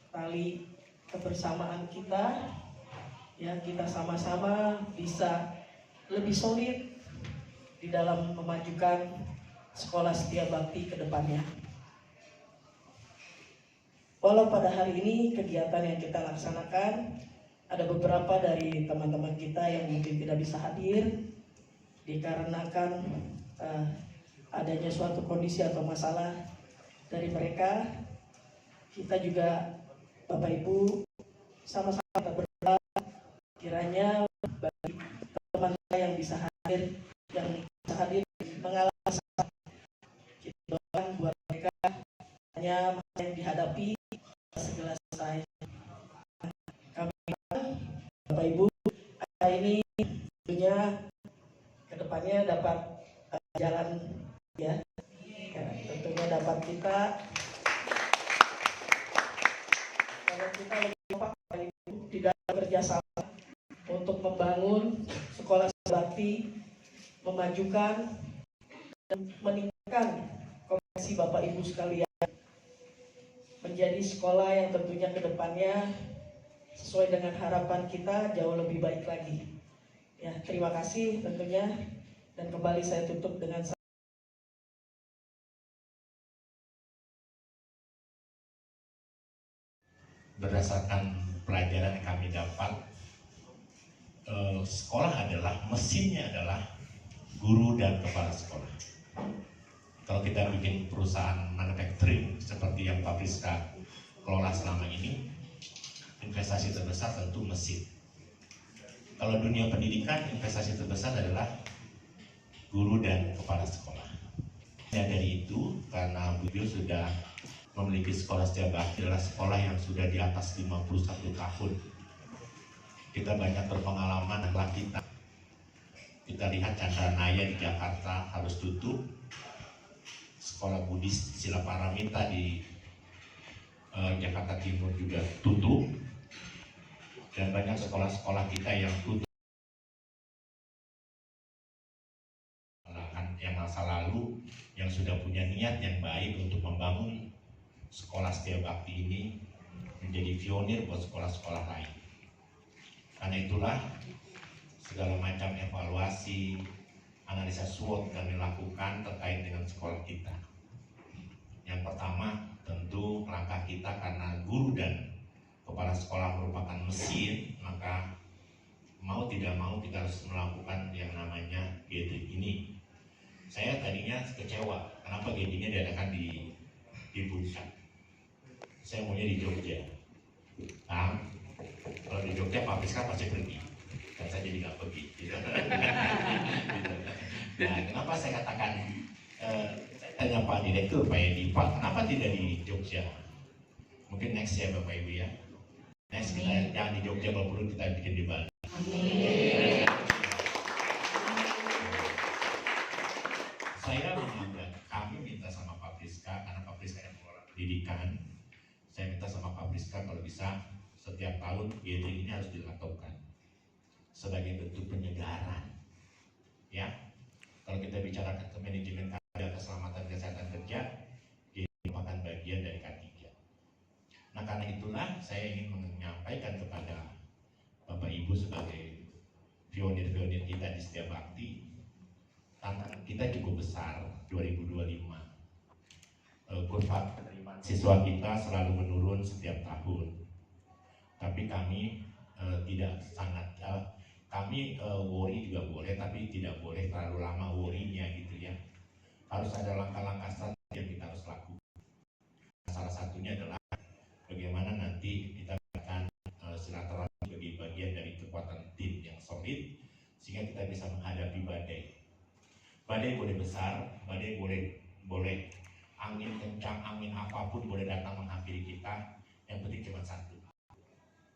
tali kebersamaan kita, ya kita sama-sama bisa lebih solid di dalam memajukan Sekolah Setia Bakti ke depannya. Walau pada hari ini kegiatan yang kita laksanakan ada beberapa dari teman-teman kita yang mungkin tidak bisa hadir dikarenakan adanya suatu kondisi atau masalah dari mereka. Kita juga Bapak Ibu sama-sama berdoa kiranya bagi teman yang bisa hadir, mengalami masalah, kita doakan buat mereka hanya yang dihadapi segera selesai. Kami Bapak Ibu ini tentunya kedepannya dapat jalan ya, tentunya dapat kita kalau kita lebih kompak di dalam kerjasama untuk membangun sekolah bakti, memajukan dan meningkatkan kompetensi Bapak Ibu sekalian menjadi sekolah yang tentunya kedepannya sesuai dengan harapan kita jauh lebih baik lagi. Ya, terima kasih tentunya, dan kembali saya tutup dengan berdasarkan pelajaran yang kami dapat, sekolah adalah mesinnya adalah guru dan kepala sekolah. Kalau kita bikin perusahaan manufacturing seperti yang Pak Priska kelola selama ini, investasi terbesar tentu mesin. Kalau dunia pendidikan, investasi terbesar adalah guru dan kepala sekolah. Ya, dari itu, karena beliau sudah memiliki sekolah Setia Bakti, adalah sekolah yang sudah di atas 51 tahun. Kita banyak berpengalaman adalah kita lihat Chandra Naya di Jakarta harus tutup, sekolah Buddhis Sila Paramita di Jakarta Timur juga tutup, dan banyak sekolah-sekolah kita yang tutup yang masa lalu yang sudah punya niat yang baik untuk membangun sekolah Setia Bakti ini menjadi pionir buat sekolah-sekolah lain. Karena itulah segala macam evaluasi, analisa SWOT kami lakukan terkait dengan sekolah kita. Yang pertama, tentu langkah kita karena guru dan kepala sekolah merupakan mesin, maka mau tidak mau kita harus melakukan yang namanya gathering ini. Saya tadinya kecewa, kenapa gathering-nya diadakan di Puncak. Saya maunya di Jogja. Nah, kalau di Jogja Pak Priska pasti pergi, dan saya jadi nggak pergi. Gitu. Nah, kenapa saya katakan, saya tanya Pak Direktur, Pak Edi, Pak, kenapa tidak di Jogja? Mungkin next ya Bapak Ibu ya. Next kita jangan di Jogja, kalau perlu kita bikin di Bali. Saya menganggap, kami minta sama Pak Priska, karena Pak Priska yang mengelola pendidikan, saya minta sama Pak Priska kalau bisa setiap tahun gathering ini harus dilakukan sebagai bentuk penyegaran. Ya, kalau kita bicara ke manajemen kerja, keselamatan kesehatan kerja, ini merupakan bagian dari K3. Nah, karena itulah saya ingin menyampaikan kepada Bapak Ibu sebagai pionir-pionir kita di Setia Bakti, tantangan kita cukup besar 2025. Kurva penerimaan siswa kita selalu menurun setiap tahun. Tapi kami tidak sangat, kami worry juga boleh, tapi tidak boleh terlalu lama worry-nya gitu ya. Harus ada langkah-langkah strategi yang kita harus lakukan. Salah satunya adalah bagaimana nanti kita akan silaturahmi sebagai bagian dari kekuatan tim yang solid, sehingga kita bisa menghadapi badai. Badai boleh besar, badai boleh angin kencang, angin apapun boleh datang menghampiri kita. Yang penting cuma satu,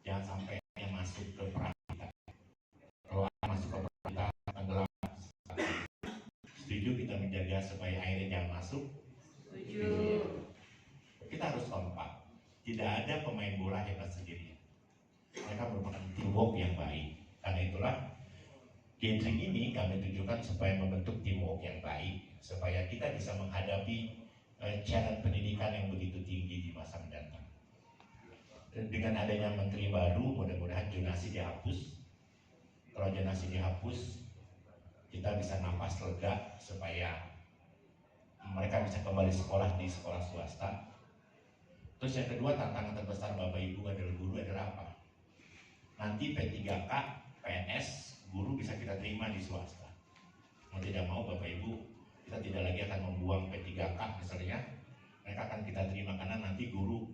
jangan sampai yang masuk ke perang kita. Kalau masuk ke perang kita tenggelam. Setuju kita menjaga supaya airnya jangan masuk? Setuju. Kita harus kompak. Tidak ada pemain bola hebat sendirian. Mereka merupakan teamwork yang baik. Karena itulah gathering ini kami tujukan supaya membentuk teamwork yang baik, supaya kita bisa menghadapi challenge pendidikan yang begitu tinggi di masa mendatang. Dengan adanya menteri baru, mudah-mudahan zonasi dihapus. Kalau zonasi dihapus, kita bisa napas lega supaya mereka bisa kembali sekolah di sekolah swasta. Terus yang kedua, tantangan terbesar Bapak Ibu adalah guru adalah apa? Nanti P3K, PNS, guru bisa kita terima di swasta. Mau tidak mau Bapak Ibu, kita tidak lagi akan membuang P3K misalnya, mereka akan kita terima karena nanti guru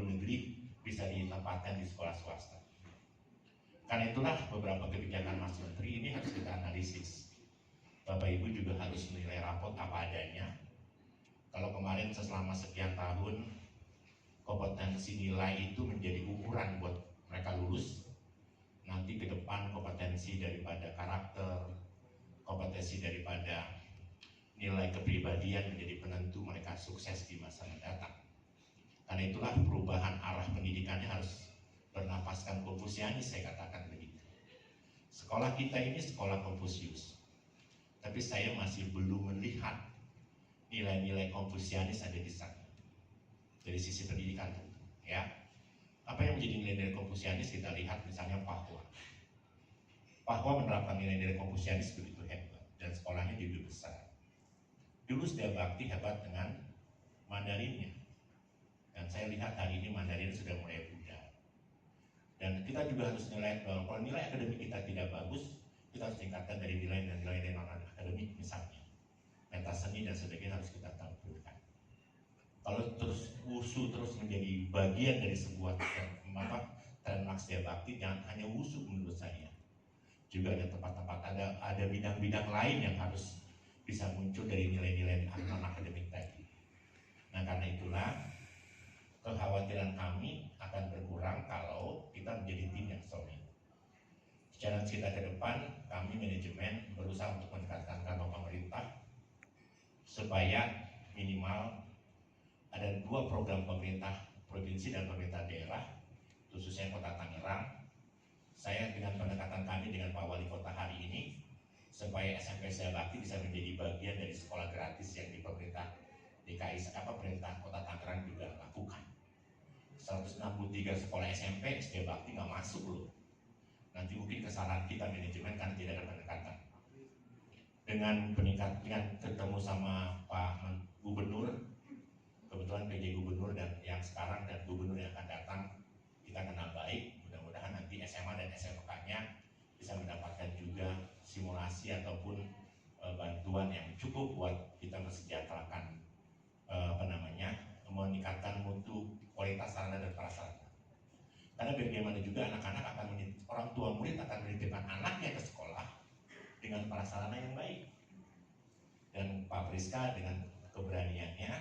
negeri bisa ditempatkan di sekolah swasta. Karena itulah beberapa kebijakan Mas Menteri ini harus kita analisis. Bapak Ibu juga harus menilai rapot apa adanya. Kalau kemarin selama sekian tahun kompetensi nilai itu menjadi ukuran buat mereka lulus, nanti ke depan kompetensi daripada karakter, kompetensi daripada nilai kepribadian menjadi penentu mereka sukses di masa mendatang. Karena itulah perubahan arah pendidikannya harus bernapaskan Konfusianis, saya katakan begitu. Sekolah kita ini sekolah Konfusius, tapi saya masih belum melihat nilai-nilai Konfusianis ada di sana dari sisi pendidikan, ya. Apa yang menjadi nilai-nilai Konfusianis kita lihat misalnya Pahwa. Pahwa menerapkan nilai-nilai Konfusianis begitu hebat dan sekolahnya juga besar. Dulu Setia Bakti hebat dengan Mandarinnya, dan saya lihat hari ini Mandarin sudah mulai pudar. Dan kita juga harus nilai bahwa kalau nilai akademik kita tidak bagus, kita harus tingkatkan dari nilai dan nilai non akademik misalnya. Pentas seni dan sebagainya harus kita tampilkan. Kalau terus wusu terus menjadi bagian dari sebuah trademark Setia Bakti, jangan hanya wusu menurut saya. Juga ada tempat-tempat, ada bidang-bidang lain yang harus bisa muncul dari nilai-nilai non akademik tadi. Nah karena itulah kekhawatiran kami akan berkurang kalau kita menjadi tim yang solid. Challenge kita ke depan, kami manajemen berusaha untuk mendekatkan kantor pemerintah supaya minimal ada 2 program pemerintah provinsi dan pemerintah daerah, khususnya Kota Tangerang. Saya dengan pendekatan kami dengan Pak Wali Kota hari ini, supaya SMP Setia Bakti bisa menjadi bagian dari sekolah gratis yang di pemerintah DKI, pemerintah Kota Tangerang juga lakukan. 163 sekolah SMP Setia Bakti nggak masuk loh. Nanti mungkin kesalahan kita manajemen karena tidak ada pendekatan. Dengan ketemu sama Pak Gubernur, kebetulan PJ Gubernur dan yang sekarang dan Gubernur yang akan datang, kita kenal baik. Mudah-mudahan nanti SMA dan SMK-nya bisa mendapatkan juga simulasi ataupun bantuan yang cukup buat kita mensejahterakan meningkatkan mutu kualitas sarana dan prasarana. Karena bagaimana juga anak-anak orang tua murid akan menitipkan anaknya ke sekolah dengan prasarana yang baik. Dan Pak Priska dengan keberaniannya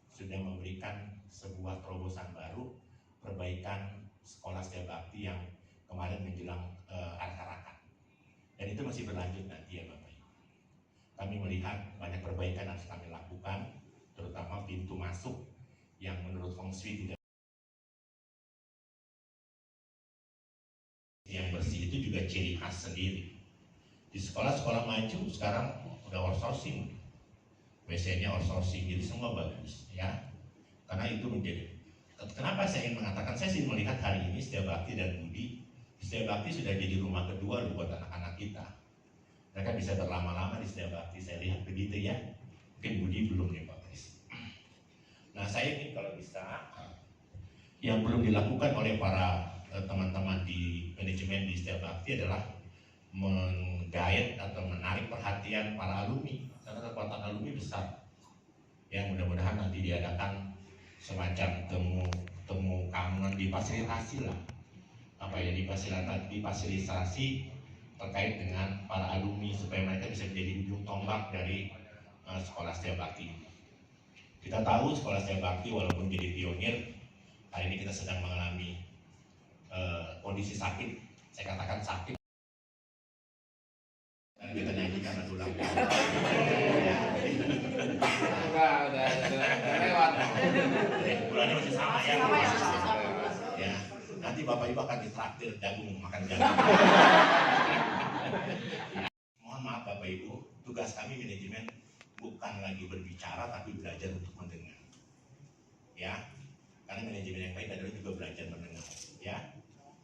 sudah memberikan sebuah terobosan baru, perbaikan sekolah Setia Bakti yang kemarin menjelang arak-arakan. Dan itu masih berlanjut nanti ya Bapak Ibu. Kami melihat banyak perbaikan harus kami lakukan, terutama pintu masuk yang menurut Feng Shui tidak yang bersih itu juga ciri khas sendiri. Di sekolah-sekolah maju sekarang udah outsourcing, WC-nya outsourcing, jadi semua bagus ya. Karena itu menjadi, kenapa saya ingin mengatakan, saya sih melihat hari ini Setia Bakti dan Budi, Setia Bakti sudah jadi rumah kedua buat anak-anak kita. Mereka bisa berlama-lama di Setia Bakti, saya lihat begitu ya. Mungkin Budi belum nih Pak Pris. Nah saya ingin kalau bisa, yang belum dilakukan oleh para teman-teman di manajemen di Setia Bakti adalah menggait atau menarik perhatian para alumni, karena kekuatan alumni besar. Ya mudah-mudahan nanti diadakan semacam temu kangen, difasilitasi lah, difasilitasi terkait dengan para alumni supaya mereka bisa menjadi ujung tombak dari sekolah Setia Bakti. Kita tahu sekolah Setia Bakti walaupun jadi pionir, hari ini kita sedang mengalami kondisi sakit, saya katakan sakit. Dan kita nyanyikan lagu lagu. Udah lewat. Bulannya masih sama ya. Ya, nanti Bapak Ibu akan ditraktir jagung, makan jagung. Mohon maaf Bapak Ibu, tugas kami manajemen bukan lagi berbicara tapi belajar untuk mendengar. Ya, Karena manajemen yang baik adalah juga belajar mendengar, ya.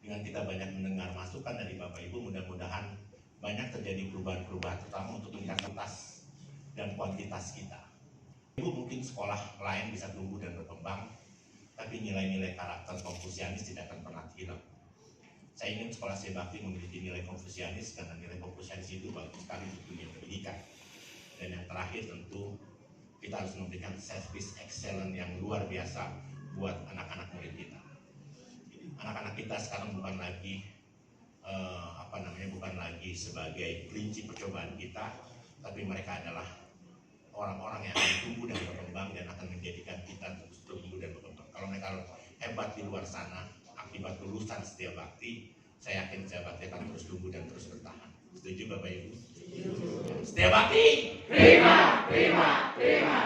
Dengan kita banyak mendengar masukan dari Bapak Ibu, mudah-mudahan banyak terjadi perubahan-perubahan, terutama untuk kualitas dan kuantitas kita. Ibu mungkin sekolah lain bisa tumbuh dan berkembang, tapi nilai-nilai karakter Konfusianis tidak akan pernah hilang. Saya ingin sekolah saya bakti memiliki nilai Konfusianis, karena nilai Konfusianis itu bagus sekali untuk dunia pendidikan. Dan yang terakhir tentu kita harus memberikan service excellent yang luar biasa buat anak-anak murid kita. Anak-anak kita sekarang bukan lagi bukan lagi sebagai kelinci percobaan kita, tapi mereka adalah orang-orang yang akan tumbuh dan berkembang dan akan menjadikan kita terus tumbuh dan berkembang. Kalau mereka hebat di luar sana, akibat lulusan Setia Bakti, saya yakin Setia Bakti akan terus tumbuh dan terus bertahan. Setuju Bapak Ibu? Setia Bakti! Terima, terima, terima.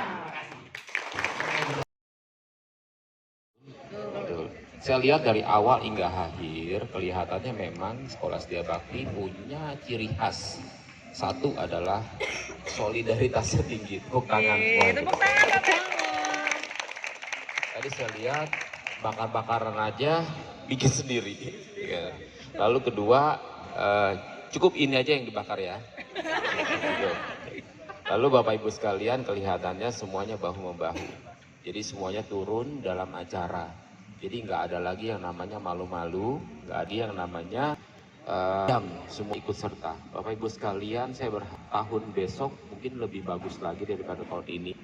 Saya lihat dari awal hingga akhir kelihatannya memang sekolah Setia Bakti punya ciri khas. Satu adalah solidaritasnya tinggi. Tepuk tangan semua. Tepuk tangan Bapak. Tadi saya lihat bakar-bakaran aja bikin sendiri. Ya. Lalu kedua, cukup ini aja yang dibakar ya. Lalu Bapak Ibu sekalian kelihatannya semuanya bahu-membahu. Jadi semuanya turun dalam acara. Jadi nggak ada lagi yang namanya malu-malu, nggak ada yang namanya semua ikut serta. Bapak Ibu sekalian, saya bertahun besok mungkin lebih bagus lagi daripada tahun ini.